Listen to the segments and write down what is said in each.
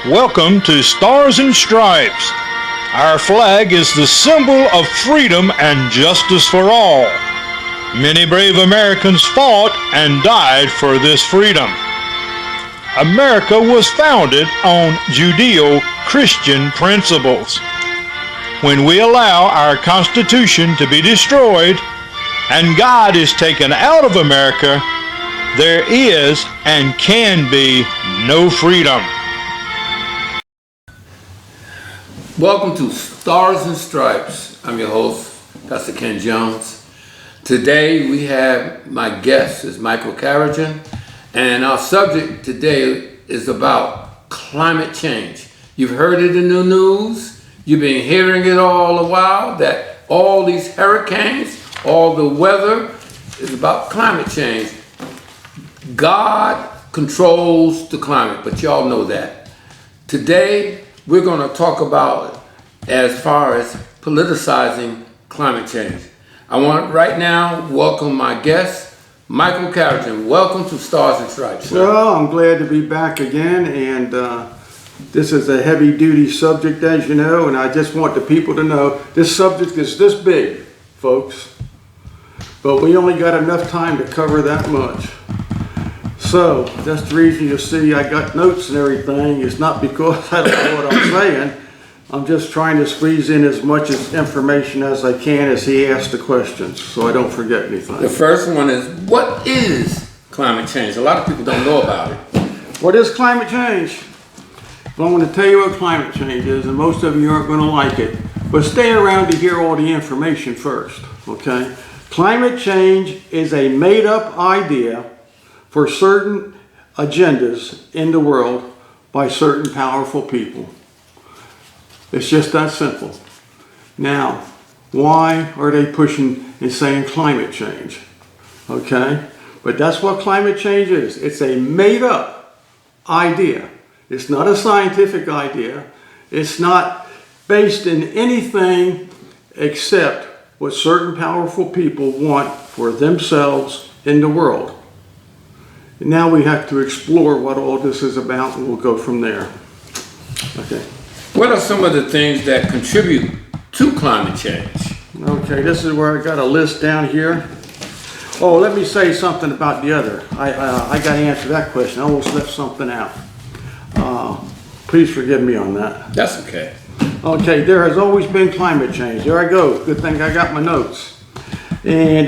Welcome to Stars and Stripes. Our flag is the symbol of freedom and justice for all. Many brave Americans fought and died for this freedom. America was founded on Judeo-Christian principles. When we allow our Constitution to be destroyed and God is taken out of America, there is and can be no freedom. Welcome to Stars and Stripes. I'm your host, Pastor Ken Jones. Today we have my guest is Michael Carrigan, and our subject today is about climate change. You've heard it in the news. You've been hearing it all a while, that all these hurricanes, all the weather is about climate change. God controls the climate, but y'all know that. Today, we're going to talk about as far as politicizing climate change. I want right now welcome my guest, Michael Carrigan. Welcome to Stars and Stripes, sir. Well, I'm glad to be back again, and this is a heavy-duty subject, as you know, and I just want the people to know this subject is this big, folks, but we only got enough time to cover that much. So that's the reason you see I got notes and everything. It's not because I don't know what I'm saying. I'm just trying to squeeze in as much information as I can as he asks the questions, so I don't forget anything. The first one is, what is climate change? A lot of people don't know about it. What is climate change? Well, I'm going to tell you what climate change is, and most of you aren't going to like it. But stay around to hear all the information first, okay? Climate change is a made-up idea for certain agendas in the world by certain powerful people. It's just that simple. Now, why are they pushing and saying climate change? Okay? But that's what climate change is. It's a made-up idea. It's not a scientific idea. It's not based in anything except what certain powerful people want for themselves in the world. And now we have to explore what all this is about, and we'll go from there. Okay. What are some of the things that contribute to climate change? Okay, this is where I got a list down here. Oh, let me say something about the other. I got to answer that question. I almost left something out. Please forgive me on that. That's okay. Okay, there has always been climate change. There I go. Good thing I got my notes. And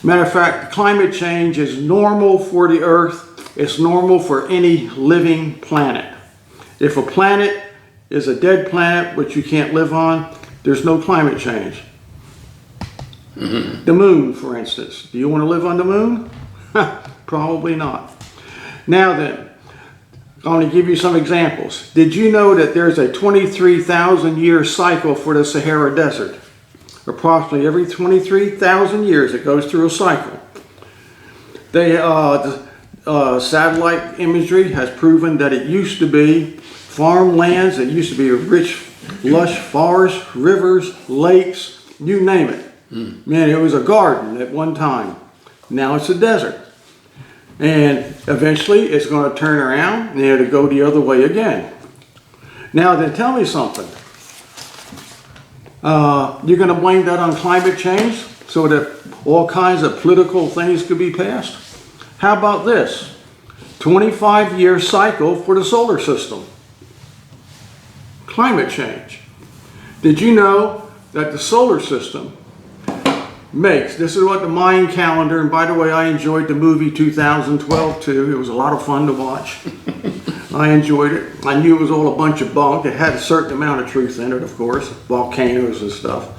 matter of fact, climate change is normal for the earth. It's normal for any living planet. If a planet is a dead planet which you can't live on, there's no climate change. Mm-hmm. The moon, for instance. Do you want to live on the moon? Probably not. Now then, I'm going to give you some examples. Did you know that there's a 23,000 year cycle for the Sahara Desert? Approximately every 23,000 years it goes through a cycle. Satellite imagery has proven that it used to be farmlands, it used to be a rich, lush forest, rivers, lakes, you name it. Man, it was a garden at one time. Now it's a desert. And eventually it's going to turn around and it'll go the other way again. Now then, tell me something. You're going to blame that on climate change so that all kinds of political things could be passed? How about this? 25-year cycle for the solar system. Climate change. Did you know that the solar system this is what the Mayan calendar, and by the way, I enjoyed the movie 2012 too. It was a lot of fun to watch. I enjoyed it. I knew it was all a bunch of bunk. It had a certain amount of truth in it, of course, volcanoes and stuff.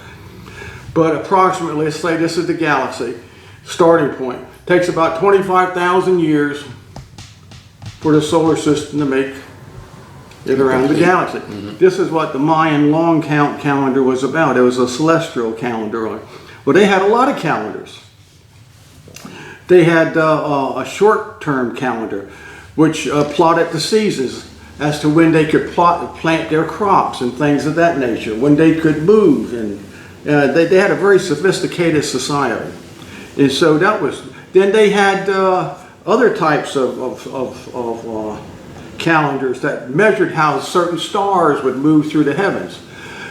But approximately, let's say this is the galaxy, starting point. Takes about 25,000 years for the solar system to make it around the galaxy. Mm-hmm. This is what the Mayan long count calendar was about. It was a celestial calendar. Well, they had a lot of calendars. They had a short-term calendar, which plotted the seasons as to when they could plant their crops and things of that nature, when they could move, and they had a very sophisticated society. And so that was. Then they had other types of calendars that measured how certain stars would move through the heavens.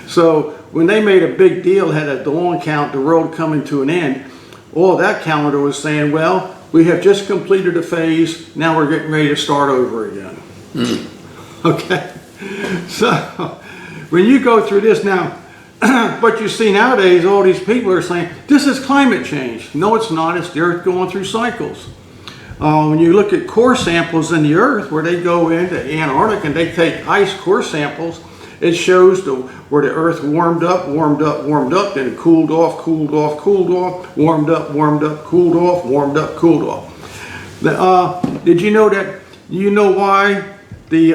So when they made a big deal, had a dawn count, the world coming to an end, all that calendar was saying, well, we have just completed a phase, now we're getting ready to start over again. Okay? So when you go through this now, what you see nowadays, all these people are saying, this is climate change. No, it's not. It's the Earth going through cycles. When you look at core samples in the Earth, where they go into Antarctica and they take ice core samples, it shows where the Earth warmed up, then it cooled off, cooled off, cooled off, warmed up, cooled off, warmed up, cooled off. Did you know that? You know why the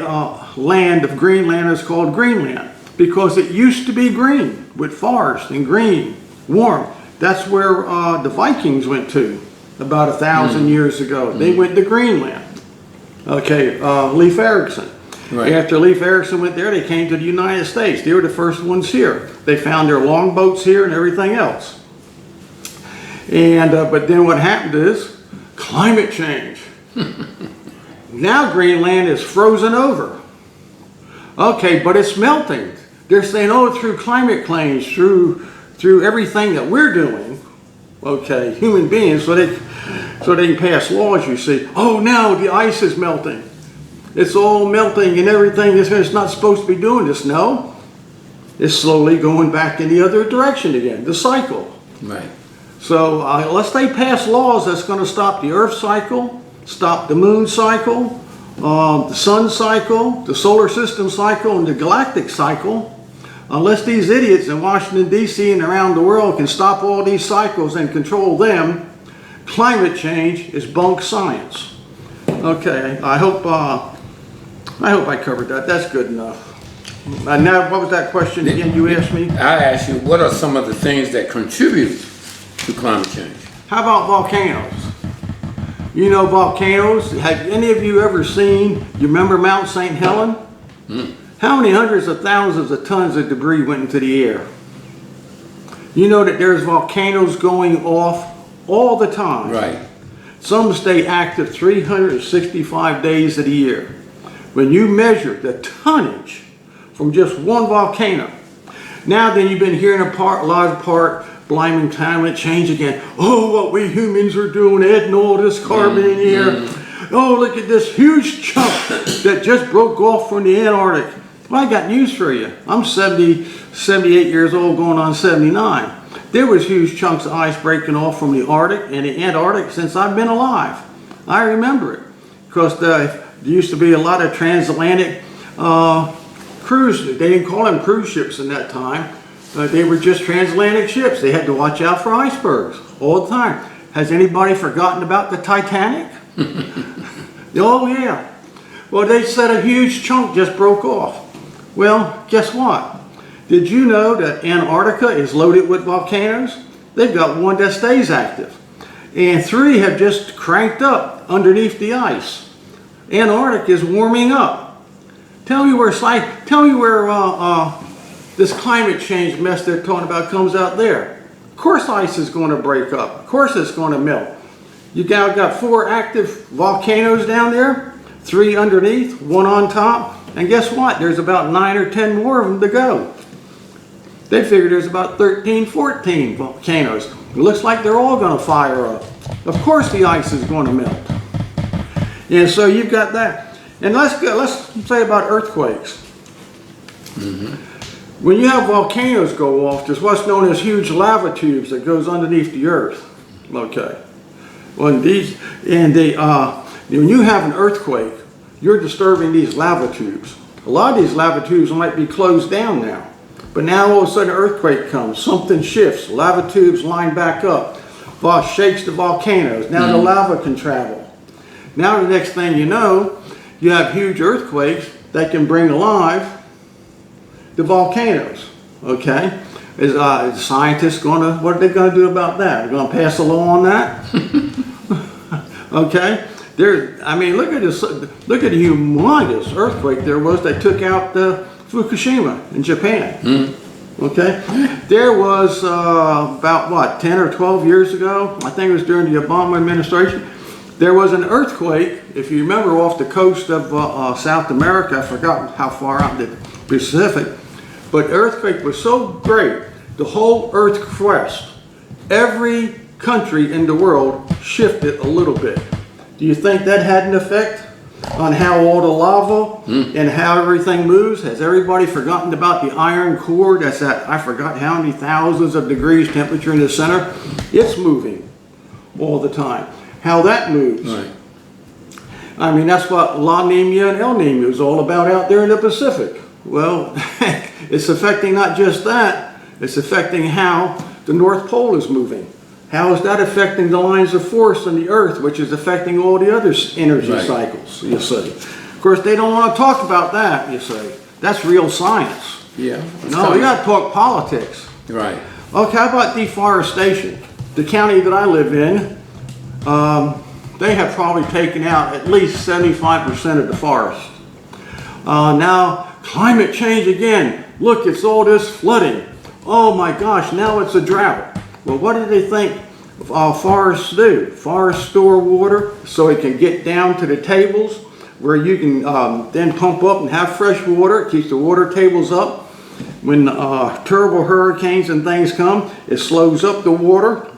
land of Greenland is called Greenland? Because it used to be green, with forest and green, warm. That's where the Vikings went to about 1,000 years ago. They went to Greenland. Okay, Leif Erikson. Right. After Leif Erikson went there, they came to the United States. They were the first ones here. They found their longboats here and everything else. And but then what happened is climate change. Now Greenland is frozen over. Okay, but it's melting. They're saying, oh, through climate change, through everything that we're doing, okay, human beings, so they can pass laws, you see. Oh, now the ice is melting. It's all melting and everything. It's not supposed to be doing this. No, it's slowly going back in the other direction again, the cycle. Right. So unless they pass laws that's going to stop the Earth cycle, stop the Moon cycle, the Sun cycle, the solar system cycle, and the galactic cycle, unless these idiots in Washington, D.C. and around the world can stop all these cycles and control them, climate change is bunk science. Okay, I hope I covered that. That's good enough. Now, what was that question again you asked me? I asked you, what are some of the things that contribute to climate change? How about volcanoes? You know volcanoes? Have any of you ever seen, you remember Mount St. Helens? How many hundreds of thousands of tons of debris went into the air? You know that there's volcanoes going off all the time. Right. Some stay active 365 days of the year. When you measure the tonnage from just one volcano, now then you've been hearing a lot of blaming climate change again. Oh, what we humans are doing, adding all this carbon in the air. Oh, look at this huge chunk that just broke off from the Antarctic. Well, I got news for you. I'm 78 years old, going on 79. There was huge chunks of ice breaking off from the Arctic and the Antarctic since I've been alive. I remember it because there used to be a lot of transatlantic cruise. They didn't call them cruise ships in that time. They were just transatlantic ships. They had to watch out for icebergs all the time. Has anybody forgotten about the Titanic? Oh yeah. Well, they said a huge chunk just broke off. Well, guess what? Did you know that Antarctica is loaded with volcanoes? They've got one that stays active. And 3 have just cranked up underneath the ice. Antarctica is warming up. Tell me where this climate change mess they're talking about comes out there. Of course ice is going to break up. Of course it's going to melt. You got 4 active volcanoes down there, 3 underneath, 1 on top. And guess what? There's about 9 or 10 more of them to go. They figure there's about 13, 14 volcanoes. It looks like they're all going to fire up. Of course the ice is going to melt. And so you've got that. And let's say about earthquakes. When you have volcanoes go off, there's what's known as huge lava tubes that goes underneath the earth. Okay. When you have an earthquake, you're disturbing these lava tubes. A lot of these lava tubes might be closed down now. But now all of a sudden an earthquake comes, something shifts, lava tubes line back up, shakes the volcanoes. Now the lava can travel. Now the next thing you know, you have huge earthquakes that can bring alive the volcanoes. Okay? Is scientists what are they going to do about that? They're going to pass a law on that? Okay? Look at this. Look at the humongous earthquake there was that took out Fukushima in Japan. Okay? There was about 10 or 12 years ago, I think it was during the Obama administration, There was an earthquake, if you remember, off the coast of South America. I forgot how far out in the Pacific. But the earthquake was so great, the whole Earth crust, every country in the world shifted a little bit. Do you think that had an effect on how all the lava and how everything moves? Has everybody forgotten about the iron core that's at, I forgot how many thousands of degrees temperature in the center? It's moving all the time. How that moves. Right. I mean, that's what La Nina and El Nino is all about out there in the Pacific. Well, it's affecting not just that, it's affecting how the North Pole is moving. How is that affecting the lines of force in the Earth, which is affecting all the other energy cycles, you see. Of course, they don't want to talk about that, you see. That's real science. Yeah. No, we got to talk politics. Right. Okay, how about deforestation? The county that I live in, they have probably taken out at least 75% of the forest. Now, climate change again. Look, it's all this flooding. Oh my gosh, now it's a drought. Well, what do they think forests do? Forests store water so it can get down to the tables where you can then pump up and have fresh water. It keeps the water tables up. When terrible hurricanes and things come, it slows up the water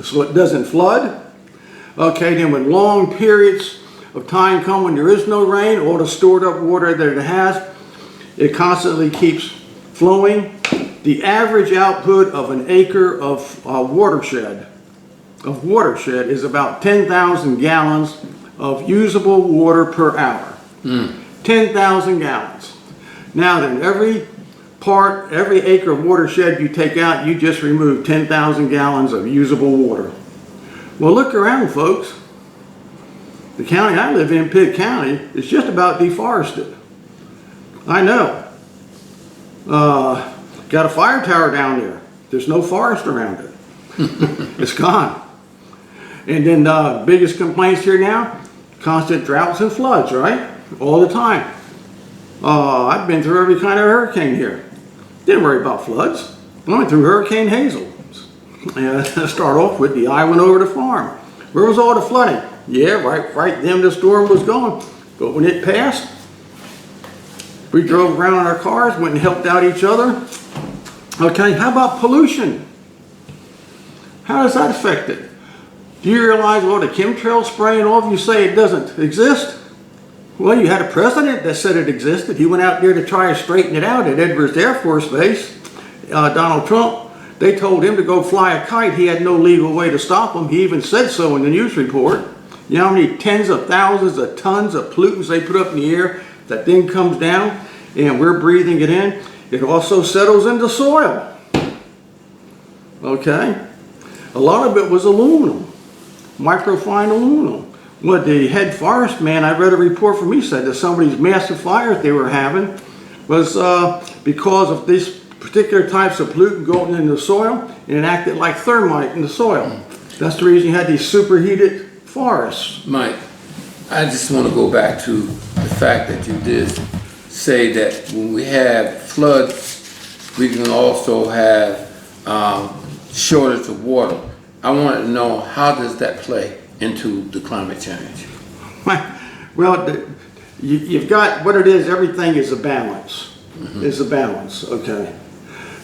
so it doesn't flood. Okay, then when long periods of time come when there is no rain, all the stored up water that it has, it constantly keeps flowing. The average output of an acre of watershed is about 10,000 gallons of usable water per hour. 10,000 gallons. Now then, every acre of watershed you take out, you just remove 10,000 gallons of usable water. Well, look around, folks. The county I live in, Pitt County, is just about deforested. I know. Got a fire tower down there. There's no forest around it. It's gone. And then the biggest complaints here now, constant droughts and floods, right? All the time. I've been through every kind of hurricane here. Didn't worry about floods. I went through Hurricane Hazel. And start off with the I went over the farm. Where was all the flooding? Yeah, right then the storm was gone. But when it passed, we drove around in our cars, went and helped out each other. Okay, how about pollution? How does that affect it? Do you realize all the chemtrail spray and all of you say it doesn't exist? Well, you had a president that said it existed. He went out there to try to straighten it out at Edwards Air Force Base. Donald Trump, they told him to go fly a kite. He had no legal way to stop him. He even said so in the news report. You know how many tens of thousands of tons of pollutants they put up in the air? That thing comes down and we're breathing it in. It also settles into soil. Okay? A lot of it was aluminum, microfine aluminum. What the head forest man, I read a report from, he said that some of these massive fires they were having was because of these particular types of pollutant going into the soil, and it acted like thermite in the soil. That's the reason you had these superheated forests. Mike, I just want to go back to the fact that you did say that when we have floods, we can also have shortage of water. I want to know, how does that play into the climate change? Well, you've got what it is. Everything is a balance. It's a balance. Okay.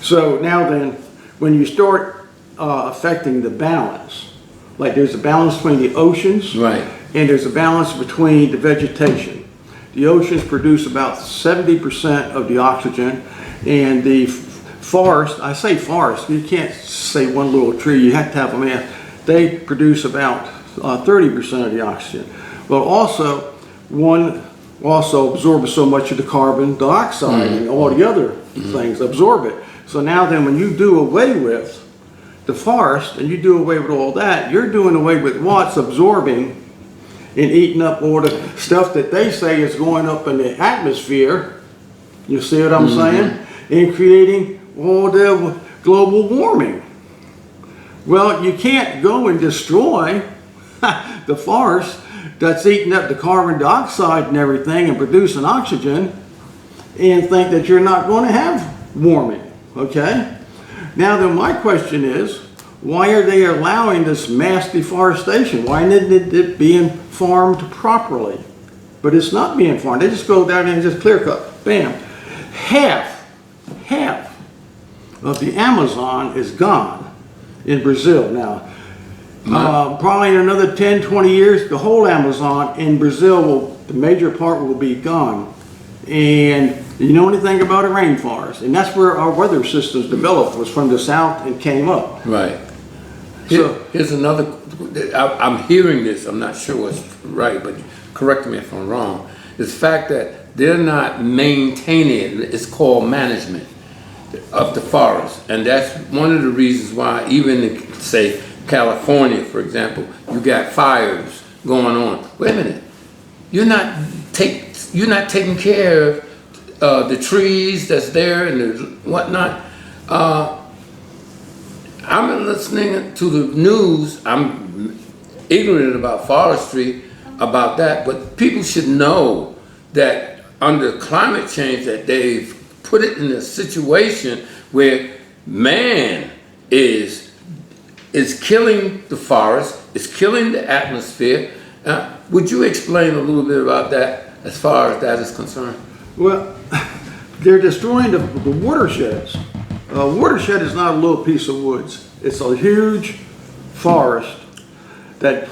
So now then, when you start affecting the balance, like there's a balance between the oceans, right, and there's a balance between the vegetation. The oceans produce about 70% of the oxygen, and the forest, I say forest, you can't say one little tree, you have to have them in. They produce about 30% of the oxygen. But also, one also absorbs so much of the carbon dioxide and all the other things, absorb it. So now then, when you do away with the forest and you do away with all that, you're doing away with what's absorbing and eating up all the stuff that they say is going up in the atmosphere. You see what I'm saying? And creating all the global warming. Well, you can't go and destroy the forest that's eating up the carbon dioxide and everything and producing oxygen and think that you're not going to have warming. Okay? Now then, my question is, why are they allowing this mass deforestation? Why isn't it being farmed properly? But it's not being farmed. They just go down there and just clear cut. Bam. Half of the Amazon is gone in Brazil now. Probably in another 10, 20 years, the whole Amazon in Brazil the major part will be gone. And you know anything about a rainforest? And that's where our weather systems developed, was from the south and came up. Right. So Here's another, I'm hearing this, I'm not sure what's right, but correct me if I'm wrong. It's the fact that they're not maintaining it. It's called management of the forest. And that's one of the reasons why even in, say, California, for example, you got fires going on. Wait a minute. You're not taking care of the trees that's there and the whatnot. I'm listening to the news. I'm ignorant about forestry, about that, but people should know that under climate change that they've put it in a situation where man is killing the forest, is killing the atmosphere. Would you explain a little bit about that as far as that is concerned? well, they're destroying the watersheds. A watershed is not a little piece of woods. It's a huge forest that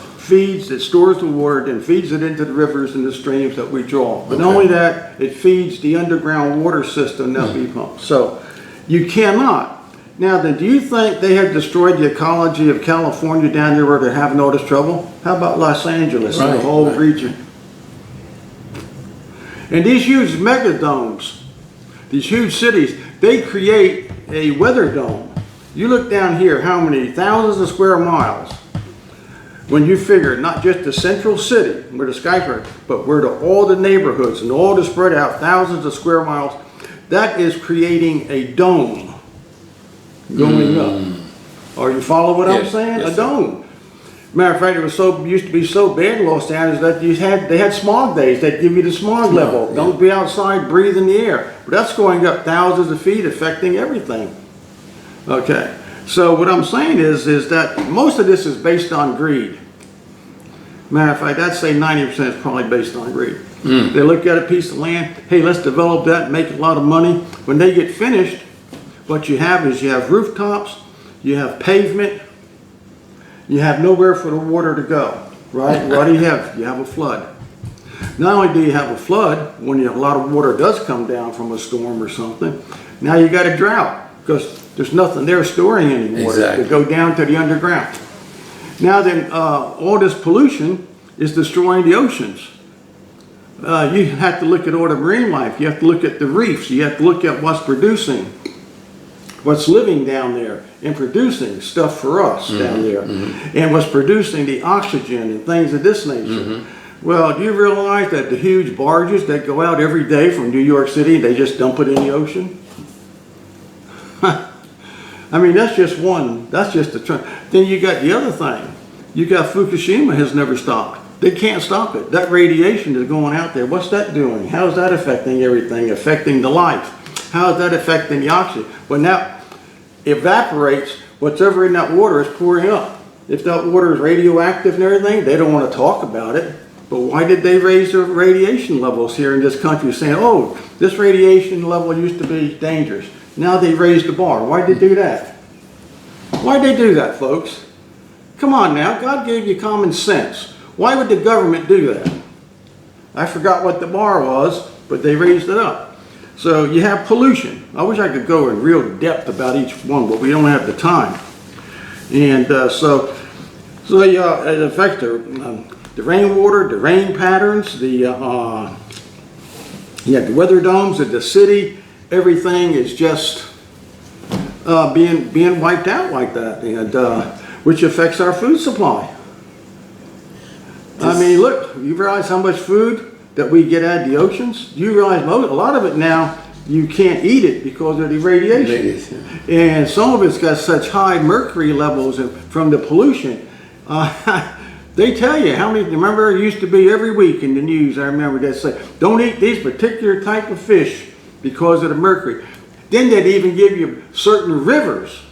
stores the water, then feeds it into the rivers and the streams that we draw. But not only that, it feeds the underground water system that we pump. So you cannot. Now then, do you think they have destroyed the ecology of California down there where they're having all this trouble? How about Los Angeles and the whole region? And these huge megadomes, these huge cities, they create a weather dome. You look down here, how many thousands of square miles? When you figure not just the central city, where the skyscraper, but where all the neighborhoods and all the spread out thousands of square miles, that is creating a dome going up. Are you follow what I'm saying? Yes, a dome. Matter of fact, it was used to be so bad in Los Angeles that they had smog days. They'd give you the smog level. Yeah. Don't be outside, breathe in the air. But that's going up thousands of feet, affecting everything. Okay. So what I'm saying is that most of this is based on greed. Matter of fact, I'd say 90% is probably based on greed. They look at a piece of land, hey, let's develop that and make a lot of money. When they get finished, what you have is you have rooftops, you have pavement, you have nowhere for the water to go, right? What do you have? You have a flood. Not only do you have a flood, when a lot of water does come down from a storm or something, now you got a drought because there's nothing there storing any water to go down to the underground. Now then, all this pollution is destroying the oceans. You have to look at all the marine life. You have to look at the reefs. You have to look at what's producing, what's living down there and producing stuff for us down there, and what's producing the oxygen and things of this nature. Well, do you realize that the huge barges that go out every day from New York City, they just dump it in the ocean? I mean, that's just one, that's just the trend. Then you got the other thing. You got Fukushima has never stopped. They can't stop it. That radiation is going out there. What's that doing? How is that affecting everything, affecting the life? How is that affecting the oxygen? Well, now, evaporates, whatever in that water is pouring up. If that water is radioactive and everything, they don't want to talk about it. But why did they raise the radiation levels here in this country, saying, oh, this radiation level used to be dangerous. Now they raised the bar. Why'd they do that? Why'd they do that, folks? Come on now, God gave you common sense. Why would the government do that? I forgot what the bar was, but they raised it up. So you have pollution. I wish I could go in real depth about each one, but we don't have the time. And so it affects the rainwater, the rain patterns, the weather domes of the city. Everything is just being wiped out like that, and which affects our food supply. I mean, look, you realize how much food that we get out of the oceans? You realize a lot of it now, you can't eat it because of the radiation. And some of it's got such high mercury levels from the pollution. They tell you how many, remember it used to be every week in the news, I remember they say, don't eat these particular type of fish because of the mercury. Then they'd even give you certain rivers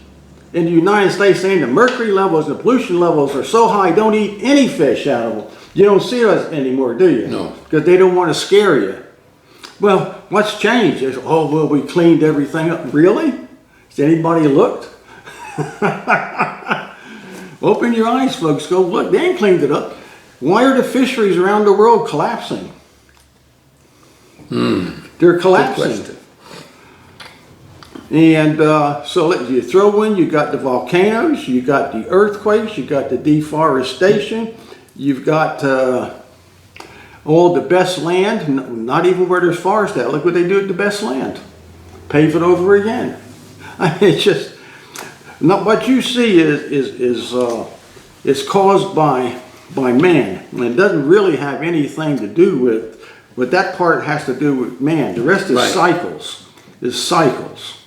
in the United States saying the mercury levels, the pollution levels are so high, don't eat any fish out of them. You don't see us anymore, do you? No. Because they don't want to scare you. Well, what's changed? It's, oh, well, we cleaned everything up. Really? Has anybody looked? Open your eyes, folks. Go look. They ain't cleaned it up. Why are the fisheries around the world collapsing? They're collapsing. And so you throw in, you got the volcanoes, you got the earthquakes, you got the deforestation, you've got all the best land, not even where there's forest at. Look what they do at the best land. Pave it over again. I mean, it's just, not what you see is caused by man. And it doesn't really have anything to do with that part has to do with man. The rest is cycles. Is cycles.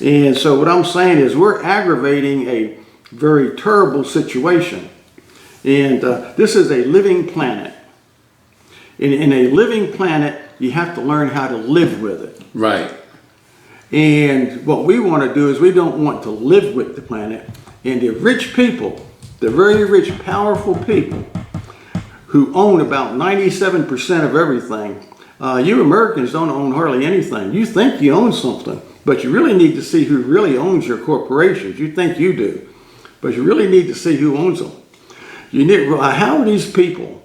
And so what I'm saying is we're aggravating a very terrible situation. And this is a living planet. In a living planet, you have to learn how to live with it. Right. And what we want to do is we don't want to live with the planet. And the rich people, the very rich, powerful people who own about 97% of everything, you Americans don't own hardly anything. You think you own something, but you really need to see who really owns your corporations. You think you do, but you really need to see who owns them. You need, how are these people,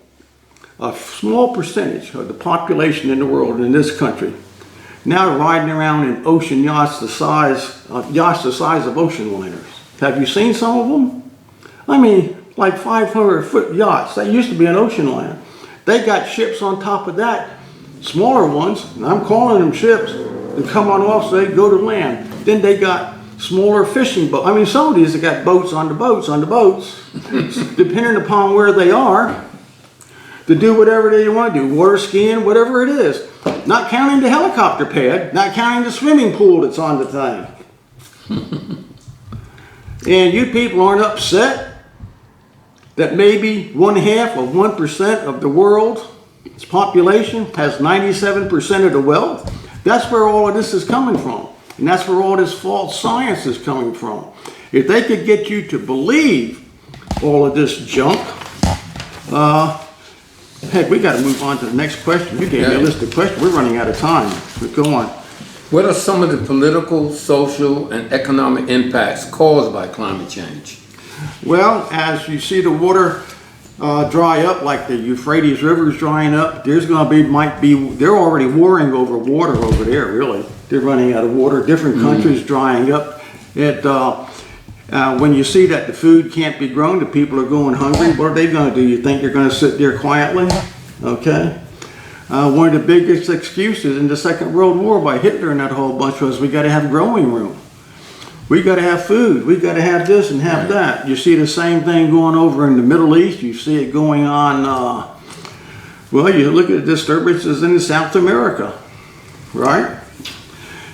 a small percentage of the population in the world, in this country, now riding around in ocean yachts the size of ocean liners? Have you seen some of them? I mean, like 500-foot yachts. That used to be an ocean liner. They got ships on top of that, smaller ones, and I'm calling them ships, that come on off so they go to land. Then they got smaller fishing boats. I mean, some of these have got boats on the boats, depending upon where they are, to do whatever they want to do, water skiing, whatever it is. Not counting the helicopter pad, not counting the swimming pool that's on the thing. And you people aren't upset that maybe 0.5% of the world's population has 97% of the wealth? That's where all of this is coming from. And that's where all this false science is coming from. If they could get you to believe all of this junk, heck, we got to move on to the next question. You gave me a list of questions. We're running out of time. But go on. What are some of the political, social, and economic impacts caused by climate change? Well, as you see the water dry up, like the Euphrates River is drying up, there's going to be, they're already warring over water over there, really. They're running out of water. Different countries drying up. When you see that the food can't be grown, the people are going hungry, what are they going to do? You think they're going to sit there quietly? Okay. One of the biggest excuses in the Second World War by Hitler and that whole bunch was we got to have growing room. We got to have food. We got to have this and have that. You see the same thing going over in the Middle East. You see it going on. Well, you look at the disturbances in South America, right?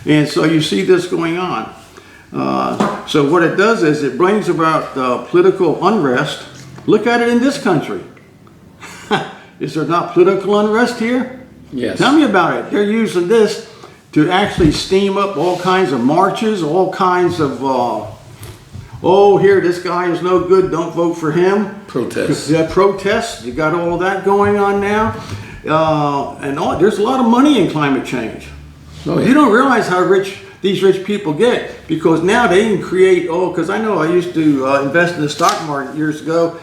And so you see this going on. So what it does is it brings about political unrest. Look at it in this country. Is there not political unrest here? Yes. Tell me about it. They're using this to actually steam up all kinds of marches, all kinds of, oh, here, this guy is no good, don't vote for him. Protests. Yeah, protests. You got all that going on now. There's a lot of money in climate change. Oh, yeah. You don't realize how rich these rich people get, because now they can create, because I know I used to invest in the stock market years ago,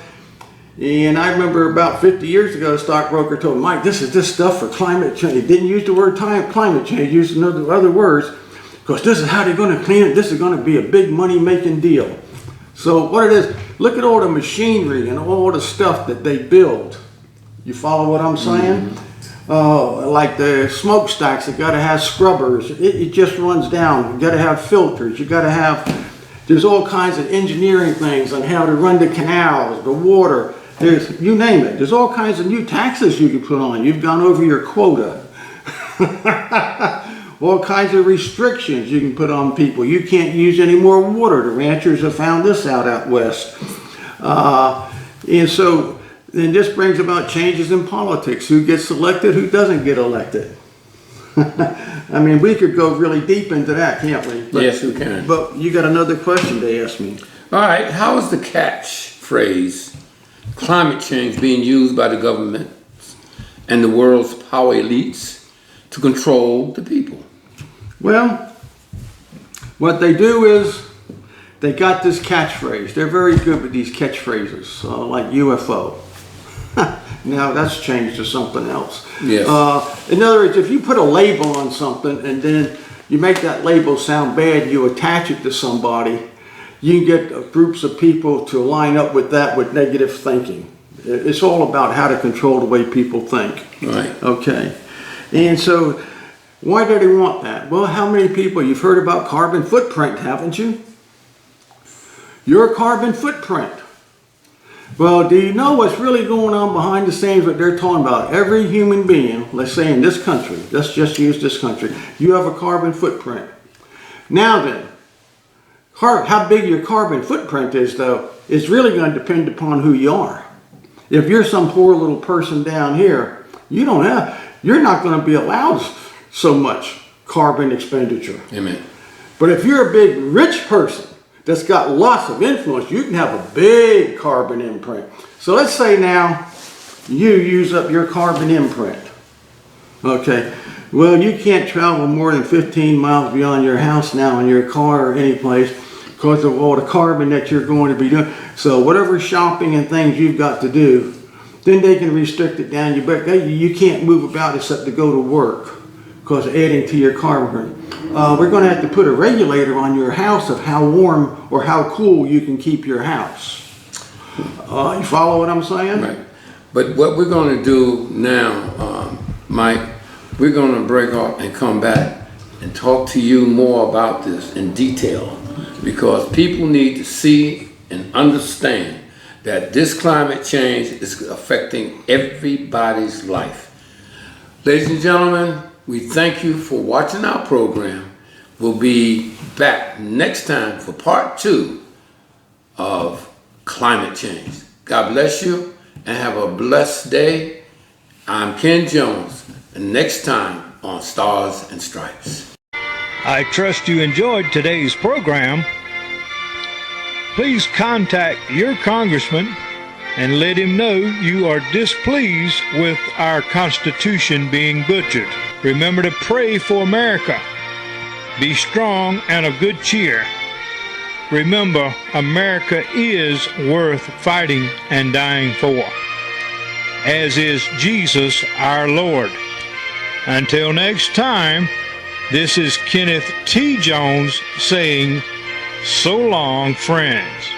and I remember about 50 years ago, a stockbroker told me, Mike, this is this stuff for climate change. He didn't use the word climate change, used other words, because this is how they're going to clean it. This is going to be a big money-making deal. So what it is, look at all the machinery and all the stuff that they build. You follow what I'm saying? Like the smokestacks, you got to have scrubbers. It just runs down. You got to have filters. You got to have, there's all kinds of engineering things on how to run the canals, the water. There's, you name it. There's all kinds of new taxes you can put on. You've gone over your quota. All kinds of restrictions you can put on people. You can't use any more water. The ranchers have found this out west. And so then this brings about changes in politics. Who gets elected, who doesn't get elected. I mean, we could go really deep into that, can't we? Yes, we can. But you got another question to ask me. All right, how is the catchphrase climate change being used by the government and the world's power elites to control the people? Well, what they do is they got this catchphrase. They're very good with these catchphrases, like UFO. Now that's changed to something else. Yes. In other words, if you put a label on something and then you make that label sound bad, you attach it to somebody, you can get groups of people to line up with that with negative thinking. It's all about how to control the way people think. Right. Okay. And so why do they want that? Well, how many people, you've heard about carbon footprint, haven't you? Your carbon footprint. Well, do you know what's really going on behind the scenes, what they're talking about? Every human being, let's say in this country, let's just use this country, you have a carbon footprint. Now then, how big your carbon footprint is, though, is really going to depend upon who you are. If you're some poor little person down here, you're not going to be allowed so much carbon expenditure. Amen. But if you're a big rich person that's got lots of influence, you can have a big carbon imprint. So let's say now you use up your carbon imprint. Okay. Well, you can't travel more than 15 miles beyond your house now in your car or any place because of all the carbon that you're going to be doing. So whatever shopping and things you've got to do, then they can restrict it down. You can't move about except to go to work because adding to your carbon. We're going to have to put a regulator on your house of how warm or how cool you can keep your house. You follow what I'm saying? Right. But what we're going to do now, Mike, we're going to break off and come back and talk to you more about this in detail because people need to see and understand that this climate change is affecting everybody's life. Ladies and gentlemen, we thank you for watching our program. We'll be back next time for part 2 of climate change. God bless you and have a blessed day. I'm Ken Jones, and next time on Stars and Stripes. I trust you enjoyed today's program. Please contact your congressman and let him know you are displeased with our Constitution being butchered. Remember to pray for America. Be strong and of good cheer. Remember, America is worth fighting and dying for, as is Jesus our Lord. Until next time, this is Kenneth T. Jones saying, so long, friends.